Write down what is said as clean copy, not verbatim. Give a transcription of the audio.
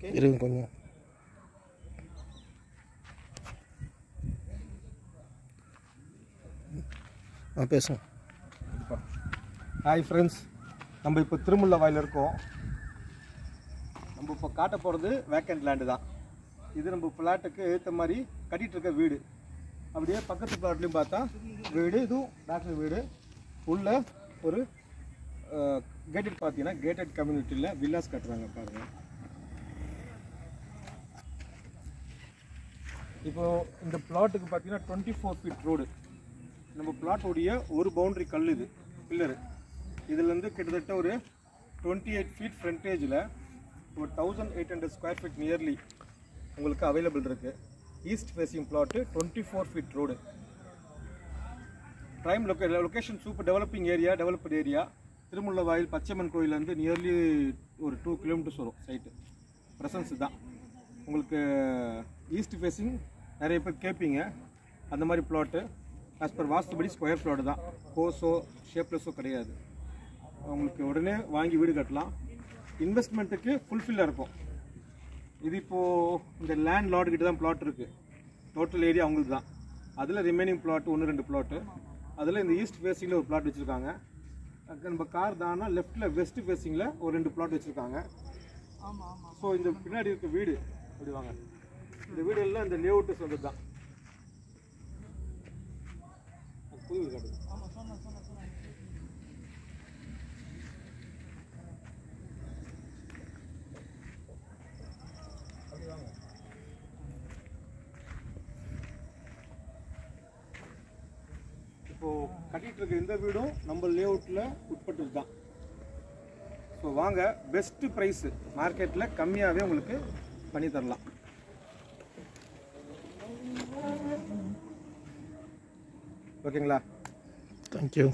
Okay இருங்க கொஞ்சம். பேசுங்க. ஹாய் ஃப்ரெண்ட்ஸ், நம்ம இப்போ திருமுல்ல வாயில் இருக்கோம். நம்ம இப்போ காட்ட போகிறது வேக்கண்ட் லேண்டு தான். இது நம்ம பிளாட்டுக்கு ஏற்ற மாதிரி கட்டிகிட்டு இருக்க வீடு. அப்படியே பக்கத்து பிளாட்லேயும் பார்த்தா வீடு, இதுவும் டாக்டர் வீடு. உள்ள ஒரு கேட்டட் பார்த்தீங்கன்னா கேட்டட் கம்யூனிட்டியில் வில்லாஸ் கட்டுறாங்க பாருங்கள். இப்போது இந்த பிளாட்டுக்கு பார்த்தீங்கன்னா 24 ஃபீட் ரோடு. நம்ம பிளாட்டோடைய ஒரு பவுண்ட்ரி கல் இது பில்லரு. இதுலேருந்து கிட்டத்தட்ட ஒரு 28 ஃபீட் ஃப்ரண்டேஜில் ஒரு 1800 ஸ்கொயர் ஃபீட் நியர்லி உங்களுக்கு அவைலபிள் இருக்குது. East facing plot, 24 feet road. Prime location, super developing area, developed area. Thirumullaivoyal Pachaiyamman கோயிலேருந்து நியர்லி ஒரு 2 கிலோமீட்டர்ஸ் வரும் சைட்டு. ப்ரெசன்ஸ் தான் உங்களுக்கு. ஈஸ்ட் ஃபேஸிங் நிறைய பேர் கேட்பீங்க. அந்த மாதிரி பிளாட்டு ஆஸ் பர் வாஸ்துபடி ஸ்கொயர் பிளாட்டு தான். கோஸோ ஷேப்லெஸ்ஸோ கிடையாது. உங்களுக்கு உடனே வாங்கி வீடு கட்டலாம். இன்வெஸ்ட்மெண்ட்டுக்கு ஃபுல்ஃபில்லாக இருக்கும். இது இப்போது இந்த லேண்ட் லார்டுக்கிட்ட தான் பிளாட் இருக்குது. டோட்டல் ஏரியா அவங்களுக்கு தான். அதில் ரிமைனிங் பிளாட்டு 1-2 பிளாட்டு. அதில் இந்த ஈஸ்ட் ஃபேஸிங்கில் ஒரு பிளாட் வச்சுருக்காங்க. நம்ம கார் தானா லெஃப்ட்டில் வெஸ்ட் ஃபேஸிங்கில் ஒரு 2 பிளாட் வச்சுருக்காங்க. ஸோ இந்த பின்னாடி இருக்க வீடு அப்படி வாங்க. இந்த வீடு எல்லாம் இந்த லேஅவுட்டு வந்தது தான். புது வீடு காட்டுது. இப்போது கட்டிகிட்டு இருக்க இந்த வீடும் நம்ம லேஅவுட்டில் உட்பட்டது தான். ஸோ வாங்க, பெஸ்ட்டு ப்ரைஸு மார்க்கெட்டில் கம்மியாகவே உங்களுக்கு பண்ணி தரலாம். ஓகேங்களா? தேங்க்யூ.